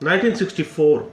1964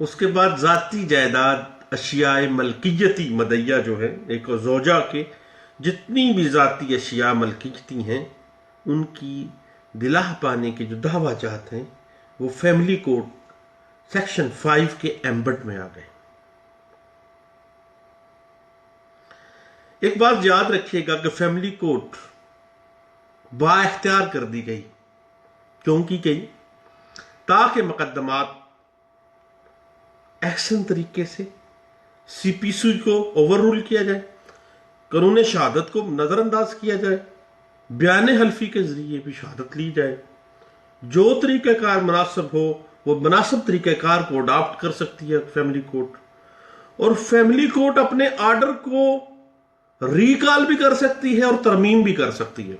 اس کے بعد ذاتی جائیداد، اشیاء ملکیتی مدعیہ جو ہے، ایک زوجہ کے جتنی بھی ذاتی اشیاء ملکیتی ہیں ان کی دلاہ پانے کے جو دعویٰ جات ہیں وہ فیملی کوڈ سیکشن 5 کے ایمبٹ میں آ گئے۔ ایک بات یاد رکھیے گا کہ فیملی کوڈ با اختیار کر دی گئی، کیوں کی گئی؟ تاکہ مقدمات احسن طریقے سے سی پی سی کو اوور رول کیا جائے، قانون شہادت کو نظر انداز کیا جائے، بیان حلفی کے ذریعے بھی شہادت لی جائے، جو طریقہ کار مناسب ہو وہ مناسب طریقہ کار کو اڈاپٹ کر سکتی ہے فیملی کورٹ، اور فیملی کورٹ اپنے آرڈر کو ریکال بھی کر سکتی ہے اور ترمیم بھی کر سکتی ہے۔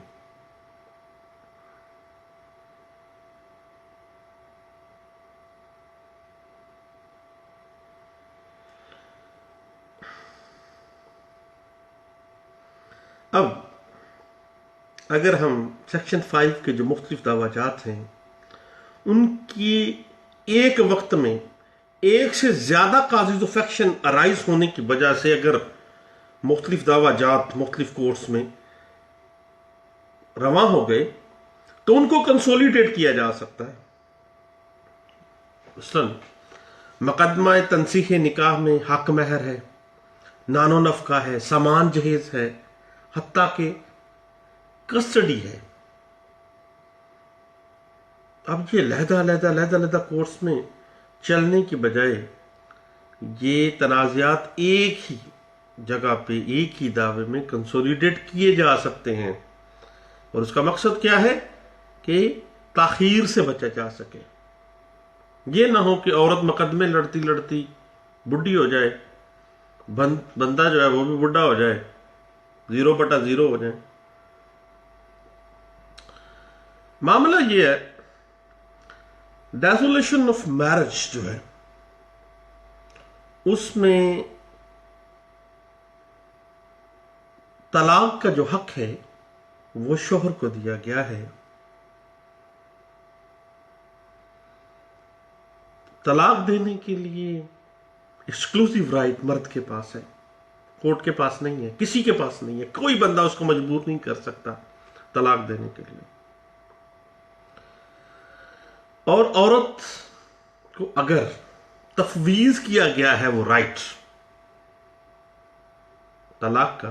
اب اگر ہم سیکشن 5 کے جو مختلف دعویٰ جات ہیں ان کی ایک وقت میں ایک سے زیادہ کازز آف ایکشن ارائز ہونے کی وجہ سے اگر مختلف دعویٰ جات مختلف کورٹس میں رواں ہو گئے تو ان کو کنسولیڈیٹ کیا جا سکتا ہے۔ مثلاً مقدمہ تنسیخ نکاح میں حق مہر ہے، نان و نفقہ ہے، سامان جہیز ہے، حتیٰ کہ کسٹڈی ہے۔ اب یہ علیحدہ کورس میں چلنے کی بجائے یہ تنازعات ایک ہی جگہ پہ ایک ہی دعوے میں کنسولیڈیٹ کیے جا سکتے ہیں، اور اس کا مقصد کیا ہے کہ تاخیر سے بچا جا سکے۔ یہ نہ ہو کہ عورت مقدمے لڑتی لڑتی بڈھی ہو جائے، بندہ جو ہے وہ بھی بڈھا ہو جائے، 0/0 ہو جائے۔ معاملہ یہ ہے ڈیسولیشن آف میرج جو ہے اس میں طلاق کا جو حق ہے وہ شوہر کو دیا گیا ہے۔ طلاق دینے کے لیے ایکسکلوسیو رائٹ مرد کے پاس ہے، کورٹ کے پاس نہیں ہے، کسی کے پاس نہیں ہے، کوئی بندہ اس کو مجبور نہیں کر سکتا طلاق دینے کے لیے۔ اور عورت کو اگر تفویض کیا گیا ہے وہ رائٹ طلاق کا،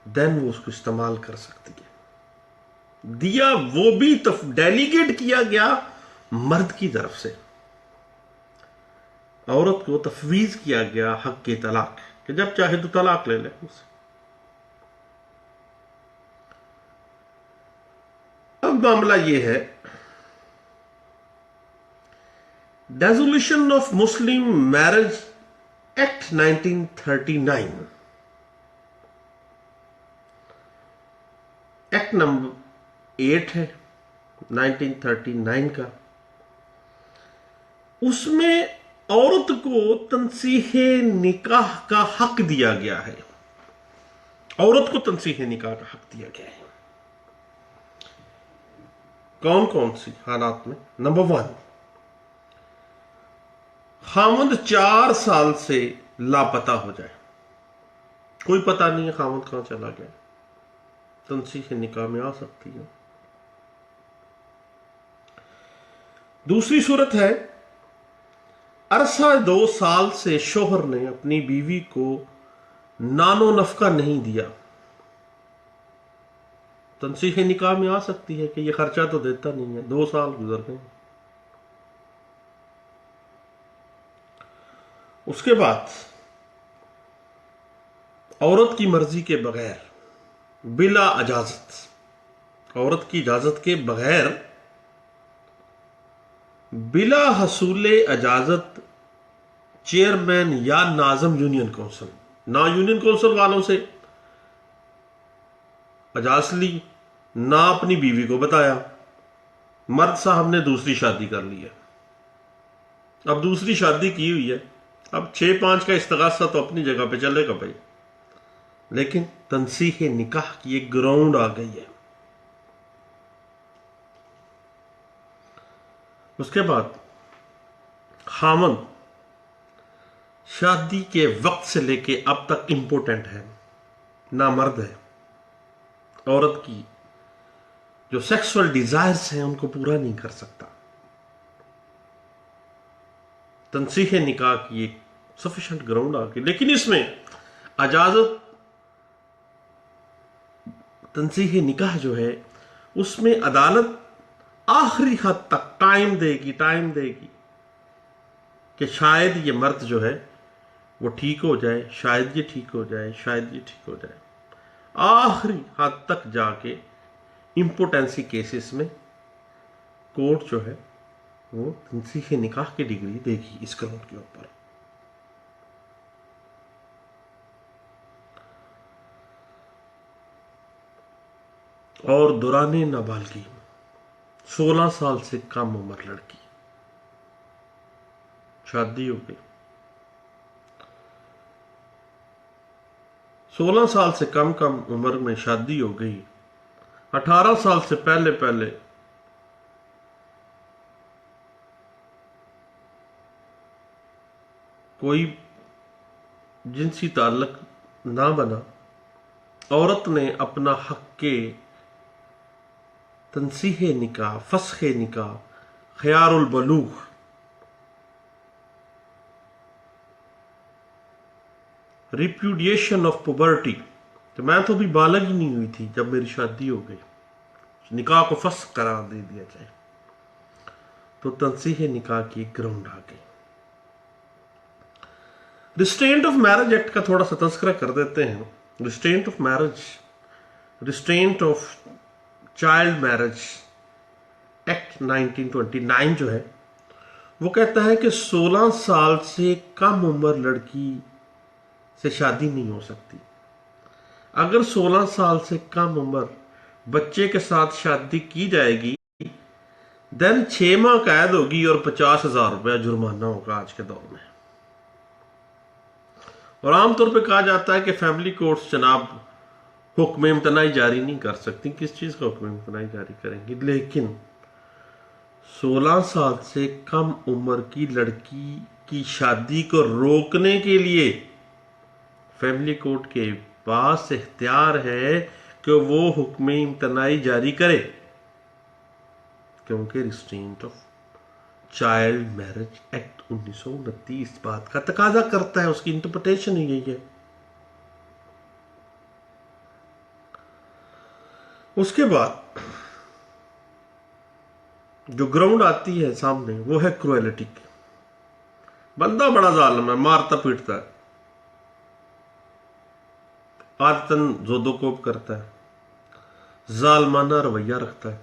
دین وہ اس کو استعمال کر سکتی ہے۔ دیا وہ بھی ڈیلیگیٹ کیا گیا مرد کی طرف سے، عورت کو تفویض کیا گیا حق کے طلاق کہ جب چاہے تو طلاق لے لے اسے۔ اب معاملہ یہ ہے dissolution of Muslim marriage act 1939، act number 8 ہے 1939 کا۔ اس میں عورت کو تنسیخ نکاح کا حق دیا گیا ہے، عورت کو تنسیخ نکاح کا حق دیا گیا ہے۔ کون کون سی حالات میں؟ نمبر 1، خاوند 4 سال سے لاپتہ ہو جائے، کوئی پتہ نہیں ہے خاوند کہاں چلا گیا، تنسیخ نکاح میں آ سکتی ہے۔ دوسری صورت ہے عرصہ 2 سال سے شوہر نے اپنی بیوی کو نان و نفقہ نہیں دیا، تنسیخ نکاح میں آ سکتی ہے کہ یہ خرچہ تو دیتا نہیں ہے، 2 سال گزر گئے۔ اس کے بعد عورت کی مرضی کے بغیر بلا اجازت، عورت کی اجازت کے بغیر بلا حصول اجازت چیئرمین یا ناظم یونین کونسل، نہ یونین کونسل والوں سے اجازت لی، نہ اپنی بیوی کو بتایا، مرد صاحب نے دوسری شادی کر لی ہے، اب دوسری شادی کی ہوئی ہے، اب 6-5 کا استغاثہ تو اپنی جگہ پہ چلے گا بھائی، لیکن تنسیخ نکاح کی ایک گراؤنڈ آ گئی ہے۔ اس کے بعد خاوند شادی کے وقت سے لے کے اب تک امپورٹنٹ ہے، نامرد ہے، عورت کی جو سیکسول ڈیزائرز ہیں ان کو پورا نہیں کر سکتا۔ تنسیخ نکاح کی ایک سفیشنٹ گراؤنڈ آ گئی، لیکن اس میں اجازت تنسیخ نکاح جو ہے اس میں عدالت آخری حد تک ٹائم دے گی کہ شاید یہ مرد جو ہے وہ ٹھیک ہو جائے، شاید یہ ٹھیک ہو جائے، شاید یہ ٹھیک ہو جائے۔ آخری حد تک جا کے امپوٹنسی کیسز میں کورٹ جو ہے وہ تنسیخ نکاح کی ڈگری دے گی اس گراؤنڈ کے اوپر۔ اور دوران نابالغی 16 سال سے کم عمر لڑکی شادی ہو گئی، 16 سال سے کم عمر میں شادی ہو گئی، 18 سال سے پہلے کوئی جنسی تعلق نہ بنا، عورت نے اپنا حق کے تنسیخ نکاح، فسخ نکاح، خیار البلوغ، ریپیوڈیشن آف پوبرٹی، کہ میں تو بھی بالغ ہی نہیں ہوئی تھی جب میری شادی ہو گئی، نکاح کو فسخ قرار دے دیا جائے، تو تنسیخ نکاح کی گراؤنڈ آ گئی۔ ریسٹرینٹ آف میرج ایکٹ کا تھوڑا سا تذکرہ کر دیتے ہیں۔ Restraint of marriage, restraint of child marriage act 1929 جو ہے وہ کہتا ہے کہ 16 سال سے کم عمر لڑکی سے شادی نہیں ہو سکتی۔ اگر 16 سال سے کم عمر بچے کے ساتھ شادی کی جائے گی دین 6 ماہ قید ہوگی اور 50,000 روپیہ جرمانہ ہوگا آج کے دور میں۔ اور عام طور پہ کہا جاتا ہے کہ فیملی کورٹس جناب حکم امتناعی جاری نہیں کر سکتی۔ کس چیز کا حکم امتناعی جاری کریں گی؟ لیکن 16 سال سے کم عمر کی لڑکی کی شادی کو روکنے کے لیے فیملی کورٹ کے پاس اختیار ہے کہ وہ حکم امتناعی جاری کرے، کیونکہ restraint of child marriage act 1929 اس بات کا تقاضا کرتا ہے، اس کی انٹرپریٹیشن ہی یہی ہے۔ اس کے بعد جو گراؤنڈ آتی ہے سامنے وہ ہے کروئلٹی کی۔ بندہ بڑا ظالم ہے، مارتا پیٹتا ہے، عادتاً زود و کوب کرتا ہے، ظالمانہ رویہ رکھتا ہے۔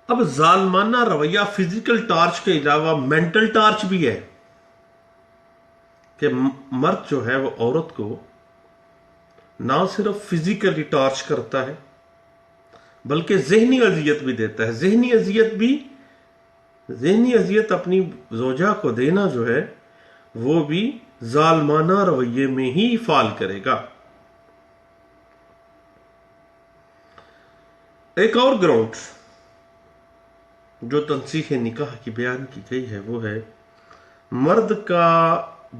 اب ظالمانہ رویہ فزیکل ٹارچ کے علاوہ مینٹل ٹارچ بھی ہے کہ مرد جو ہے وہ عورت کو نہ صرف فزیکلی ٹارچ کرتا ہے بلکہ ذہنی اذیت بھی دیتا ہے۔ ذہنی اذیت اپنی زوجہ کو دینا جو ہے وہ بھی ظالمانہ رویے میں ہی فال کرے گا۔ ایک اور گراؤنڈ جو تنسیخ نکاح کی بیان کی گئی ہے وہ ہے مرد کا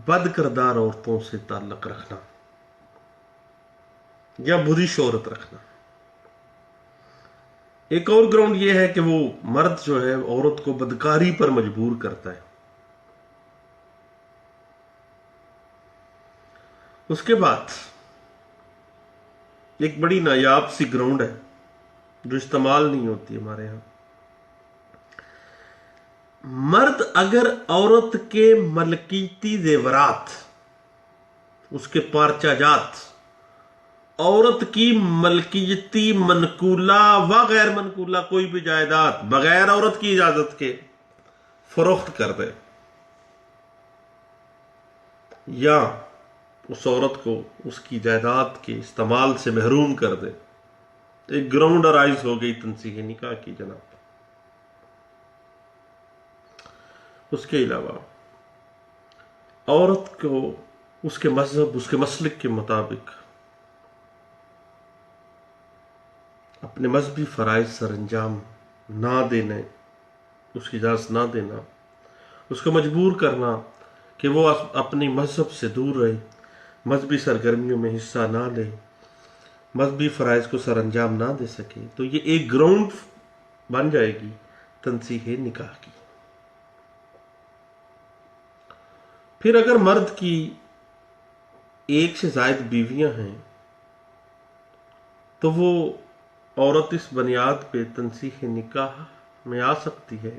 بد کردار عورتوں سے تعلق رکھنا یا بری شہرت رکھنا۔ ایک اور گراؤنڈ یہ ہے کہ وہ مرد جو ہے عورت کو بدکاری پر مجبور کرتا ہے۔ اس کے بعد ایک بڑی نایاب سی گراؤنڈ ہے جو استعمال نہیں ہوتی ہمارے یہاں۔ مرد اگر عورت کے ملکیتی زیورات، اس کے پارچہ جات، عورت کی ملکیتی منقولہ و غیر منقولہ کوئی بھی جائیداد بغیر عورت کی اجازت کے فروخت کر دے یا اس عورت کو اس کی جائیداد کے استعمال سے محروم کر دے، ایک گراؤنڈ ارائز ہو گئی تنسیخ نکاح کی جناب۔ اس کے علاوہ عورت کو اس کے مذہب، اس کے مسلک کے مطابق اپنے مذہبی فرائض سر انجام نہ دینے، اس کی اجازت نہ دینا، اس کو مجبور کرنا کہ وہ اپنی مذہب سے دور رہے، مذہبی سرگرمیوں میں حصہ نہ لے، مذہبی فرائض کو سر انجام نہ دے سکے، تو یہ ایک گراؤنڈ بن جائے گی تنسیح نکاح کی۔ پھر اگر مرد کی ایک سے زائد بیویاں ہیں تو وہ عورت اس بنیاد پہ تنسیح نکاح میں آ سکتی ہے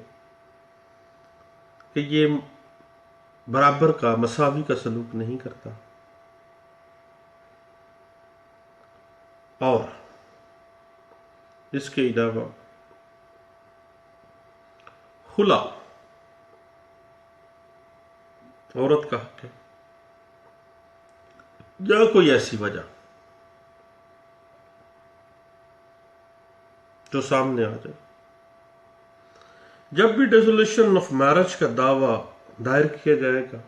کہ یہ برابر کا، مساوی کا سلوک نہیں کرتا، اور اس کے علاوہ خلا عورت کا حق ہے، یا کوئی ایسی وجہ جو سامنے آ جائے۔ جب بھی ڈیسولوشن آف میرج کا دعویٰ دائر کیا جائے گا،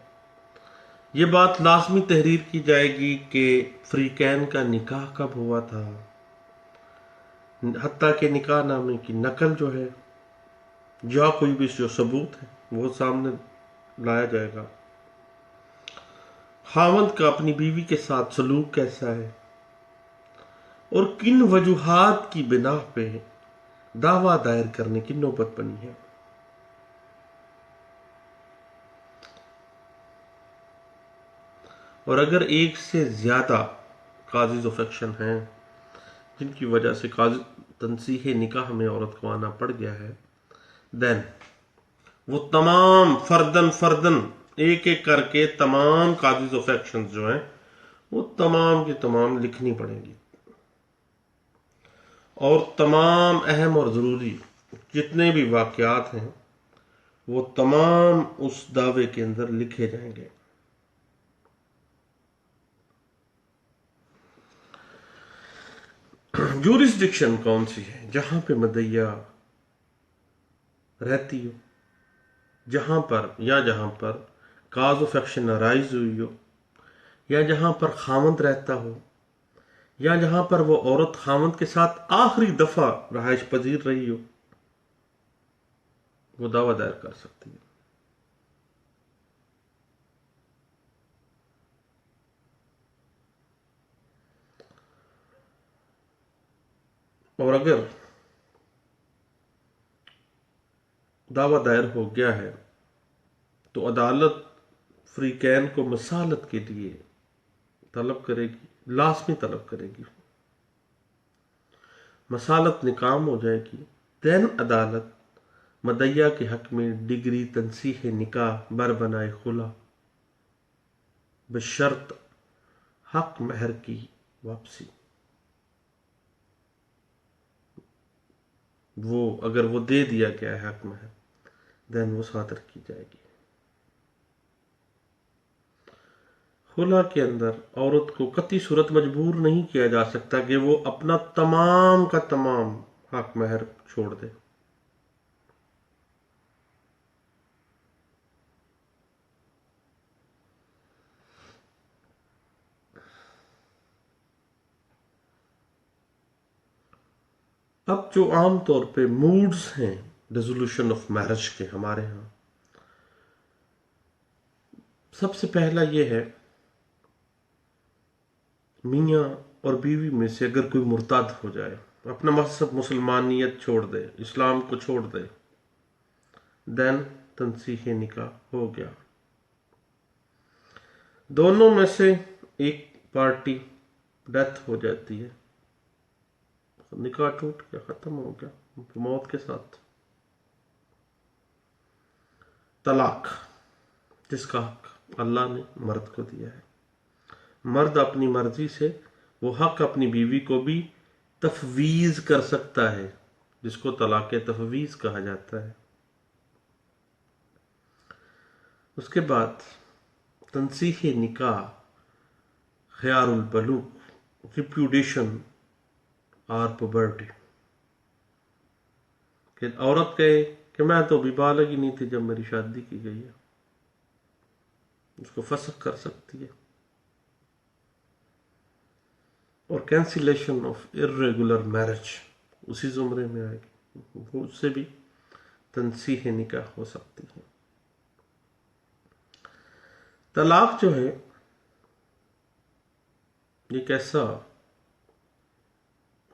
یہ بات لازمی تحریر کی جائے گی کہ فریقین کا نکاح کب ہوا تھا، حتیٰ کہ نکاح نامے کی نقل جو ہے یا کوئی بھی جو ثبوت ہے وہ سامنے لایا جائے گا۔ خاوند کا اپنی بیوی کے ساتھ سلوک کیسا ہے اور کن وجوہات کی بنا پہ دعویٰ دائر کرنے کی نوبت بنی ہے۔ اور اگر ایک سے زیادہ کازز آف ایکشن ہیں جن کی وجہ سے تنسیح نکاح میں عورت کو آنا پڑ گیا ہے، دین وہ تمام فردن ایک ایک کر کے تمام کازز آف ایکشن جو ہیں وہ تمام کی تمام لکھنی پڑیں گی، اور تمام اہم اور ضروری جتنے بھی واقعات ہیں وہ تمام اس دعوے کے اندر لکھے جائیں گے۔ جورسڈکشن کون سی ہے؟ جہاں پہ مدعیہ رہتی ہو، جہاں پر کاز آف ایکشن ارائز ہوئی ہو، یا جہاں پر خاوند رہتا ہو، یا جہاں پر وہ عورت خاوند کے ساتھ آخری دفعہ رہائش پذیر رہی ہو، وہ دعویٰ دائر کر سکتی ہے۔ اور اگر دعویٰ دائر ہو گیا ہے تو عدالت فریقین کو مصالحت کے لیے طلب کرے گی، لازمی طلب کرے گی۔ مصالحت ناکام ہو جائے گی، دین عدالت مدعیہ کے حق میں ڈگری تنسیح نکاح بربنائے خلا بشرط حق مہر کی واپسی، وہ اگر وہ دے دیا گیا ہے حق مہر، دین وہ صادر کی جائے گی۔ خلا کے اندر عورت کو قطعی صورت مجبور نہیں کیا جا سکتا کہ وہ اپنا تمام کا تمام حق مہر چھوڑ دے۔ اب جو عام طور پہ موڈز ہیں ریزولوشن آف میرج کے ہمارے ہاں، سب سے پہلا یہ ہے میاں اور بیوی میں سے اگر کوئی مرتد ہو جائے، اپنا مذہب مسلمانیت چھوڑ دے، اسلام کو چھوڑ دے، دین تنسیح نکاح ہو گیا۔ دونوں میں سے ایک پارٹی ڈیتھ ہو جاتی ہے، نکاح ٹوٹ گیا، ختم ہو گیا موت کے ساتھ۔ طلاق، جس کا حق اللہ نے مرد کو دیا ہے، مرد اپنی مرضی سے وہ حق اپنی بیوی کو بھی تفویض کر سکتا ہے، جس کو طلاق تفویض کہا جاتا ہے۔ اس کے بعد تنسیح نکاح، خیار البلوغ، ریپیوڈیشن اور پوبرٹی، کہ عورت کہے کہ میں تو ابھی بالغ ہی نہیں تھی جب میری شادی کی گئی ہے، اس کو فسخ کر سکتی ہے۔ اور کینسلیشن آف ارریگولر میرج اسی زمرے میں آئے گی، وہ اس سے بھی تنسیح نکاح ہو سکتی ہے۔ طلاق جو ہے ایک ایسا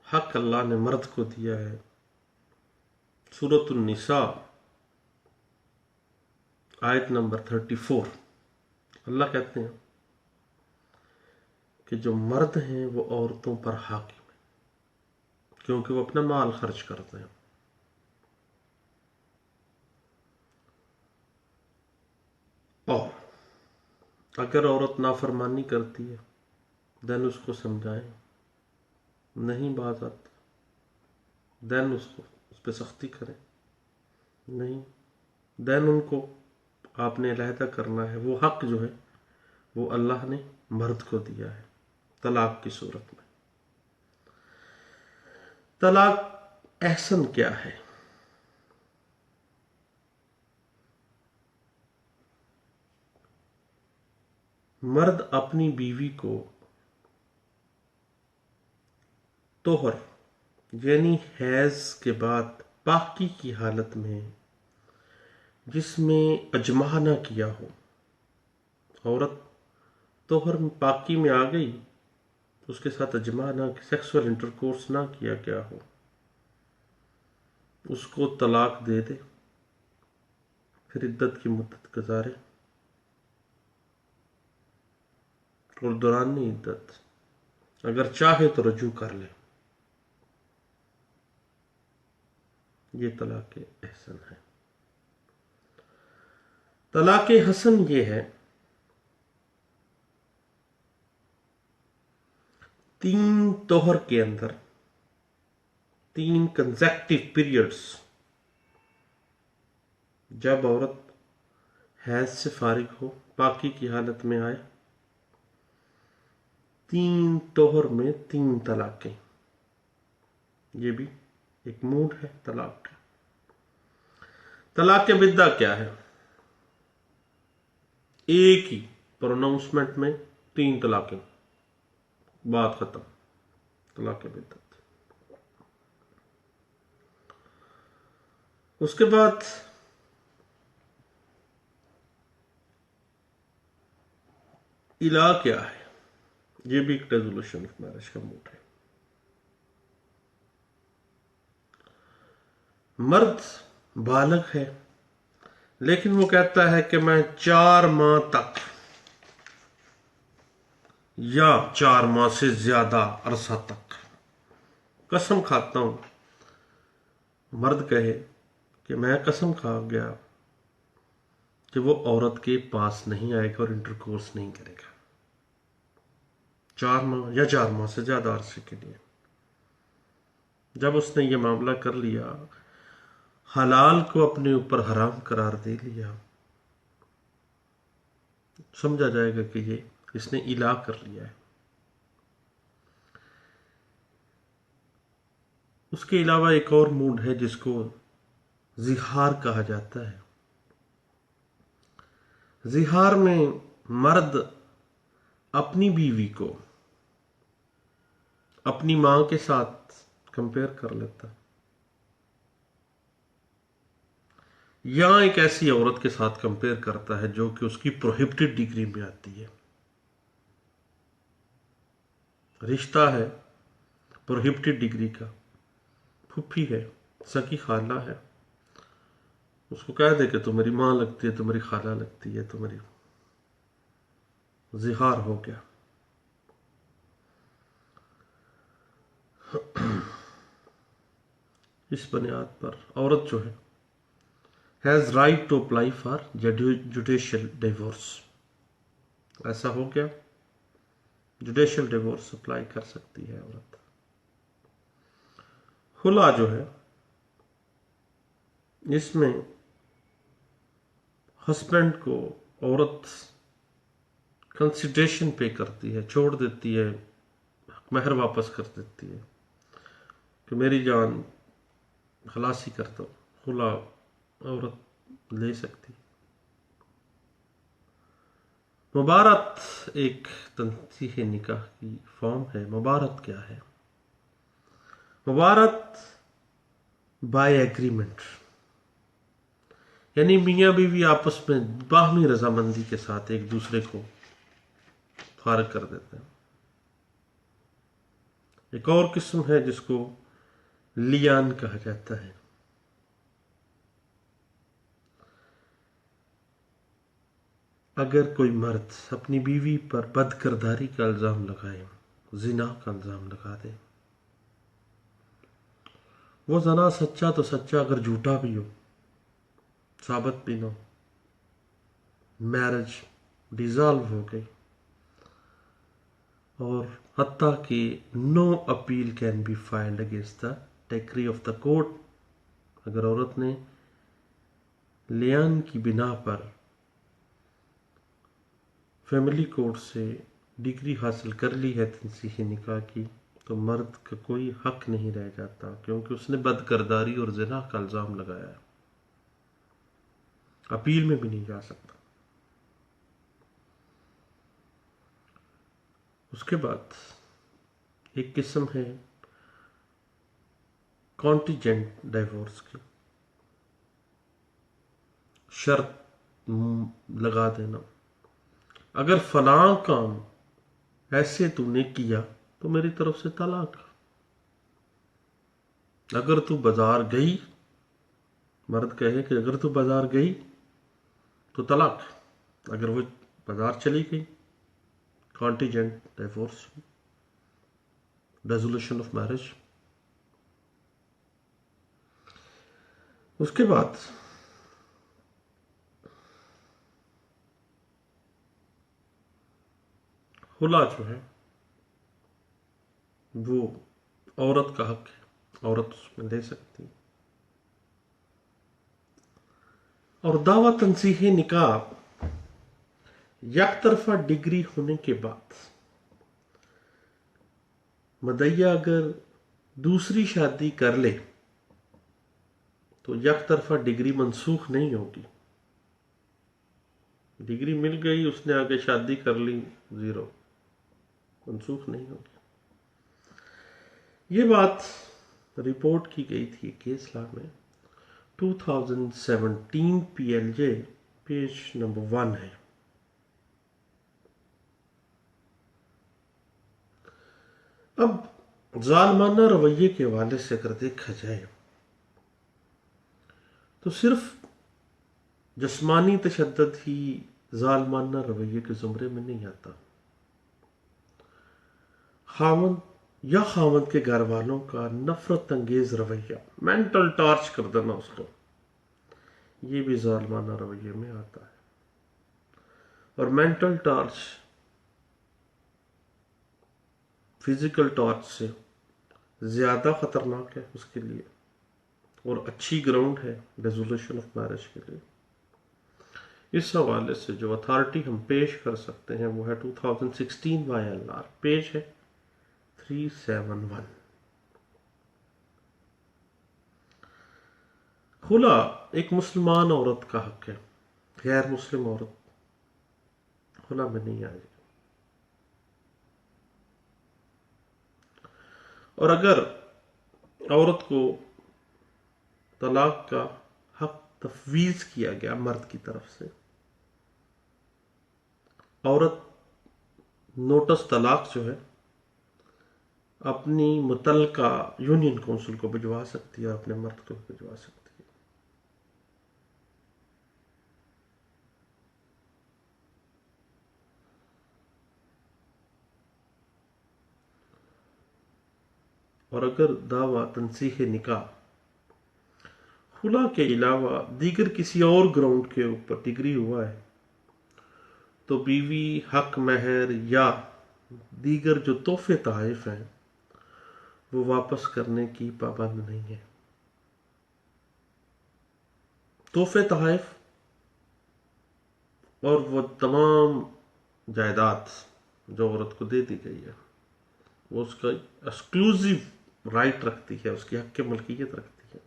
حق اللہ نے مرد کو دیا ہے. سورۃ النساء آیت نمبر 34 اللہ کہتے ہیں کہ جو مرد ہیں وہ عورتوں پر حاکم ہیں کیونکہ وہ اپنا مال خرچ کرتے ہیں. اور اگر عورت نافرمانی کرتی ہے دین اس کو سمجھائیں، نہیں باز آتا دین اس پہ سختی کریں، نہیں دین ان کو آپ نے علیحدہ کرنا ہے. وہ حق جو ہے وہ اللہ نے مرد کو دیا ہے طلاق کی صورت میں. طلاق احسن کیا ہے؟ مرد اپنی بیوی کو طہر یعنی حیض کے بعد پاکی کی حالت میں جس میں اجماع نہ کیا ہو، عورت طہر میں پاکی میں آ گئی اس کے ساتھ اجماع نہ سیکسول انٹرکورس نہ کیا گیا ہو، اس کو طلاق دے دے، پھر عدت کی مدت گزارے اور دوران عدت اگر چاہے تو رجوع کر لے. یہ طلاق احسن ہے. طلاق حسن یہ ہے 3 طہر کے اندر 3 کنزیکٹیو پیریڈز جب عورت حیض سے فارغ ہو پاکی کی حالت میں آئے 3 طہر میں 3 طلاقیں. یہ بھی ایک موڈ ہے طلاق کا. طلاق بدعہ کیا ہے؟ ایک ہی پروناؤنسمنٹ میں 3 طلاقیں، بات ختم. طلاق بدعت. اس کے بعد الا کیا ہے؟ یہ بھی ایک ریزولوشن آف میرج کا موڈ ہے. مرد بالغ ہے لیکن وہ کہتا ہے کہ میں 4 ماہ تک یا 4 ماہ سے زیادہ عرصہ تک قسم کھاتا ہوں. مرد کہے کہ میں قسم کھا گیا کہ وہ عورت کے پاس نہیں آئے گا اور انٹرکورس نہیں کرے گا 4 ماہ یا 4 ماہ سے زیادہ عرصے کے لیے. جب اس نے یہ معاملہ کر لیا، حلال کو اپنے اوپر حرام قرار دے لیا، سمجھا جائے گا کہ یہ اس نے الا کر لیا ہے. اس کے علاوہ ایک اور موڈ ہے جس کو زہار کہا جاتا ہے. زہار میں مرد اپنی بیوی کو اپنی ماں کے ساتھ کمپیئر کر لیتا یا ایک ایسی عورت کے ساتھ کمپیئر کرتا ہے جو کہ اس کی پروہیبٹڈ ڈگری میں آتی ہے. رشتہ ہے پروہیبٹڈ ڈگری کا، پھپھی ہے، سکی خالہ ہے، اس کو کہہ دے کہ تو میری ماں لگتی ہے، تو میری خالہ لگتی ہے، تو میری زہار ہو گیا. اس بنیاد پر عورت جو ہے has right to apply for judicial divorce. ایسا ہو گیا جوڈیشل ڈیورس اپلائی کر سکتی ہے عورت. خلا جو ہے اس میں ہسبینڈ کو عورت کنسیڈریشن پے کرتی ہے، چھوڑ دیتی ہے، مہر واپس کر دیتی ہے کہ میری جان خلاصی کرتا ہوں. خلا عورت لے سکتی. مبارات ایک تنسیح نکاح کی فارم ہے. مبارات کیا ہے؟ مبارات بائی ایگریمنٹ یعنی میاں بیوی آپس میں باہمی رضامندی کے ساتھ ایک دوسرے کو فارغ کر دیتے ہیں. ایک اور قسم ہے جس کو لیان کہا جاتا ہے. اگر کوئی مرد اپنی بیوی پر بد کرداری کا الزام لگائے، زنا کا الزام لگا دے، وہ زنا سچا تو سچا، اگر جھوٹا بھی ہو، ثابت بھی نہ ہو، میرج ڈیزالو ہو گئی، اور حتیٰ کہ no appeal can be filed against the decree of the court. اگر عورت نے لیان کی بنا پر فیملی کورٹ سے ڈگری حاصل کر لی ہے تنصیحی نکاح کی، تو مرد کا کوئی حق نہیں رہ جاتا، کیونکہ اس نے بد کرداری اور زنا کا الزام لگایا ہے. اپیل میں بھی نہیں جا سکتا. اس کے بعد ایک قسم ہے کانٹیجنٹ ڈائیورس کی. شرط لگا دینا، اگر فلاں کام ایسے تو نے کیا تو میری طرف سے طلاق. اگر تو بازار گئی، مرد کہے کہ اگر تو بازار گئی تو طلاق. اگر وہ بازار چلی گئی، contingent divorce, resolution of marriage. اس کے بعد خلا جو ہے وہ عورت کا حق ہے، عورت اس میں لے سکتی. اور دعوی تنصیحی نکاح یک طرفہ ڈگری ہونے کے بعد مدعیہ اگر دوسری شادی کر لے تو یک طرفہ ڈگری منسوخ نہیں ہوگی. ڈگری مل گئی، اس نے آگے شادی کر لی، زیرو، منسوخ نہیں ہوگی. یہ بات رپورٹ کی گئی تھی کیس لا میں 2017 پی ایل جے پیج نمبر 1 ہے. اب ظالمانہ رویے کے حوالے سے اگر دیکھا جائے تو صرف جسمانی تشدد ہی ظالمانہ رویے کے زمرے میں نہیں آتا. خاوند یا خاوند کے گھر والوں کا نفرت انگیز رویہ، مینٹل ٹارچ کر دینا اس کو، یہ بھی ظالمانہ رویے میں آتا ہے. اور مینٹل ٹارچ فزیکل ٹارچ سے زیادہ خطرناک ہے اس کے لیے، اور اچھی گراؤنڈ ہے ریزولوشن آف میرج کے لیے. اس حوالے سے جو اتھارٹی ہم پیش کر سکتے ہیں وہ ہے 2016 YLR، پیج ہے 371. خلا ایک مسلمان عورت کا حق ہے، غیر مسلم عورت خلا میں نہیں آئے گی. اور اگر عورت کو طلاق کا حق تفویض کیا گیا مرد کی طرف سے، عورت نوٹس طلاق جو ہے اپنی متعلقہ یونین کونسل کو بھجوا سکتی ہے، اپنے مرد کو بھجوا سکتی ہے. اور اگر دعویٰ تنصیح نکاح خلا کے علاوہ دیگر کسی اور گراؤنڈ کے اوپر ڈگری ہوا ہے تو بیوی حق مہر یا دیگر جو تحفے تحائف ہیں وہ واپس کرنے کی پابند نہیں ہے. تحفے تحائف اور وہ تمام جائیداد جو عورت کو دے دی گئی ہے وہ اس کا ایکسکلوزیو رائٹ رکھتی ہے، اس کی حق ملکیت رکھتی ہے.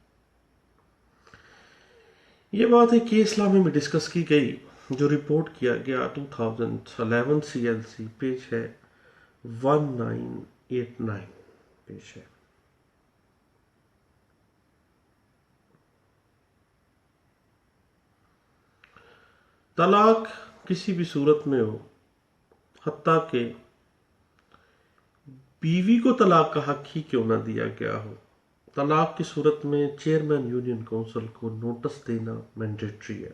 یہ بات ایک کیس نامے میں ڈسکس کی گئی جو رپورٹ کیا گیا 2011 CLC، پیج ہے 1989 پیج ہے. طلاق کسی بھی صورت میں ہو، حتیٰ کہ بیوی کو طلاق کا حق ہی کیوں نہ دیا گیا ہو، طلاق کی صورت میں چیئرمین یونین کونسل کو نوٹس دینا مینڈیٹری ہے۔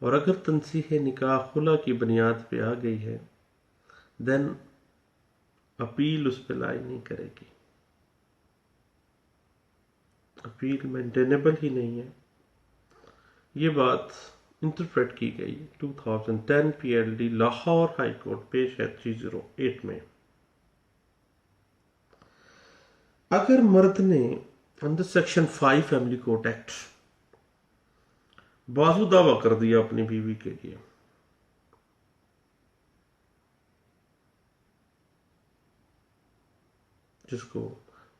اور اگر تنصیح نکاح خلا کی بنیاد پہ آ گئی ہے دین اپیل اس پہ لائی نہیں کرے گی، اپیل مینٹینیبل ہی نہیں ہے۔ یہ بات انٹرپریٹ کی گئی 2010 P L D Lahore high court پیش ہے 308 میں۔ اگر مرد نے under section 5 family court act بازو دعویٰ کر دیا اپنی بیوی کے لیے، جس کو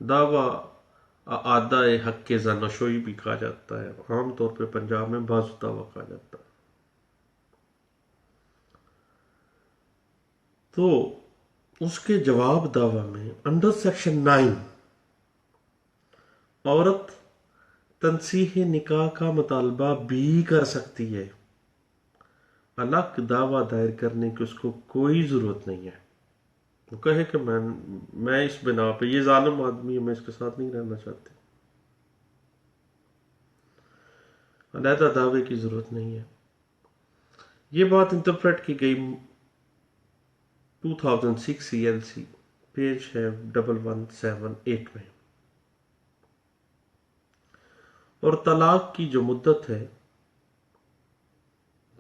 دعویٰ آدائے حق کے زناشوئی بھی کہا جاتا ہے، عام طور پہ پنجاب میں بازو دعویٰ کہا جاتا ہے، تو اس کے جواب دعویٰ میں انڈر سیکشن 9 عورت تنصیح نکاح کا مطالبہ بھی کر سکتی ہے، الگ دعویٰ دائر کرنے کی اس کو کوئی ضرورت نہیں ہے۔ وہ کہے کہ میں اس بنا پہ، یہ ظالم آدمی ہے، میں اس کے ساتھ نہیں رہنا چاہتی، علیحدہ دعوے کی ضرورت نہیں ہے۔ یہ بات انٹرپریٹ کی گئی 2006 CLC پیج ہے 1178 میں۔ اور طلاق کی جو مدت ہے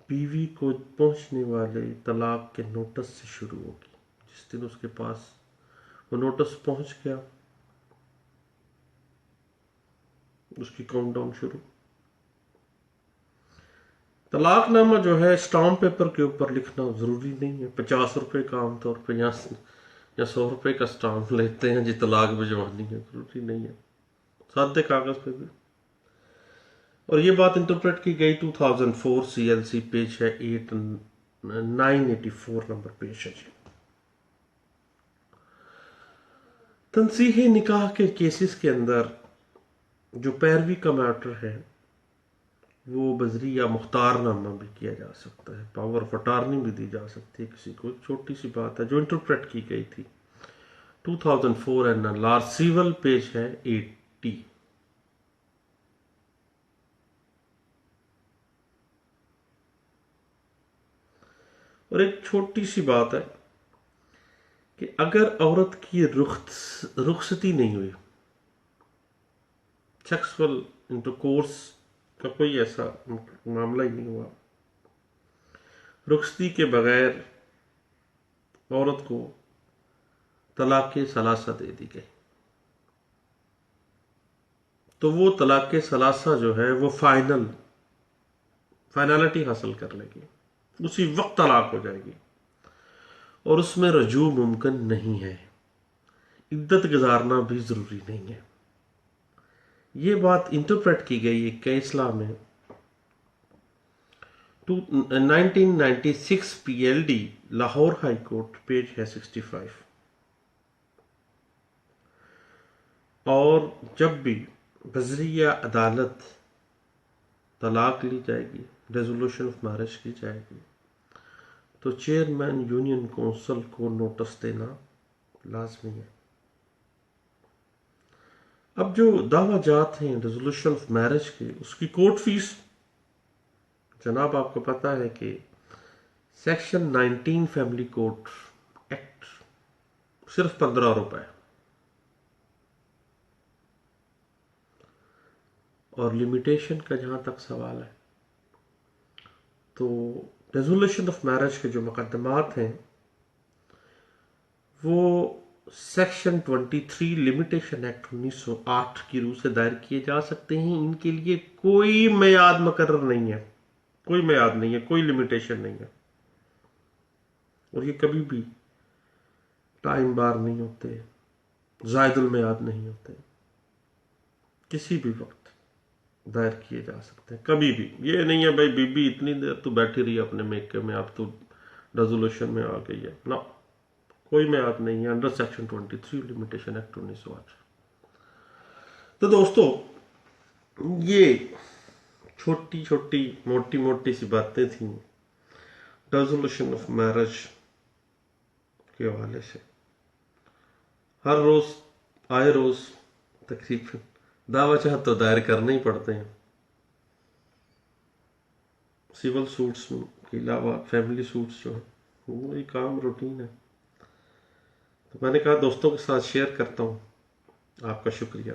بیوی کو پہنچنے والے طلاق کے نوٹس سے شروع ہوگی، جس دن اس کے پاس وہ نوٹس پہنچ گیا اس کی کاؤنٹ ڈاؤن شروع۔ طلاق نامہ جو ہے اسٹامپ پیپر کے اوپر لکھنا ضروری نہیں ہے، 50 روپے کا عام طور پہ یا 100 روپے کا اسٹامپ لیتے ہیں جی طلاق بھجوانی ہے، ضروری نہیں ہے، سادے کاغذ پہ بھی۔ اور یہ بات انٹرپریٹ کی گئی 2004 CLC پیج ہے 984 نمبر پیج ہے جی۔ تنصیح نکاح کے کیسز کے اندر جو پیروی کا میٹر ہے وہ بذری یا مختار نامہ بھی کیا جا سکتا ہے، پاور آف اٹارنی بھی دی جا سکتی ہے کسی کو۔ ایک چھوٹی سی بات ہے جو انٹرپریٹ کی گئی تھی 2004 NLR سیول پیج ہے 80۔ اور ایک چھوٹی سی بات ہے کہ اگر عورت کی رخصتی نہیں ہوئی، سیکسول انٹرکورس کا کوئی ایسا معاملہ ہی نہیں ہوا، رخصتی کے بغیر عورت کو طلاق ثلاثہ دے دی گئی، تو وہ طلاق ثلاثہ جو ہے وہ فائنلٹی حاصل کر لے گی، اسی وقت طلاق ہو جائے گی، اور اس میں رجوع ممکن نہیں ہے، عدت گزارنا بھی ضروری نہیں ہے۔ یہ بات انٹرپریٹ کی گئی ایک کیس لا میں 1996 PLD Lahore high court page ہے 65۔ اور جب بھی بذریعہ عدالت طلاق لی جائے گی، ریزولوشن آف میرج کی جائے گی، تو چیئرمین یونین کونسل کو نوٹس دینا لازمی ہے۔ اب جو دعویٰ جات ہیں ریزولوشن آف میرج کے، اس کی کورٹ فیس جناب آپ کو پتا ہے کہ سیکشن 19 فیملی کورٹ ایکٹ صرف 15 روپے، اور لمیٹیشن کا جہاں تک سوال ہے تو ریزولوشن آف میرج کے جو مقدمات ہیں وہ سیکشن 23 لمیٹیشن ایکٹ 1908 کی روح سے دائر کیے جا سکتے ہیں۔ ان کے لیے کوئی میعاد مقرر نہیں ہے، کوئی میعاد نہیں ہے، کوئی لمیٹیشن نہیں ہے، اور یہ کبھی بھی ٹائم بار نہیں ہوتے، زائد المیعاد نہیں ہوتے، کسی بھی وقت دائر کیے جا سکتے ہیں، کبھی بھی۔ یہ نہیں ہے بھائی بی بی اتنی دیر تو بیٹھی رہی اپنے میکے میں، اب تو ریزولوشن میں آ گئی ہے، نہ، کوئی میعاد نہیں ہے، انڈر سیکشن 23 لمیٹیشن ایکٹ 1908۔ تو دوستو یہ چھوٹی چھوٹی موٹی موٹی سی باتیں تھیں ریزولوشن آف میرج کے حوالے سے. ہر روز آئے روز تقریباً دعوی چاہت تو دائر کرنے ہی پڑتے ہیں. سول سوٹس کے علاوہ فیملی سوٹس جو ہیں وہی کام روٹین ہے. تو میں نے کہا دوستوں کے ساتھ شیئر کرتا ہوں. آپ کا شکریہ.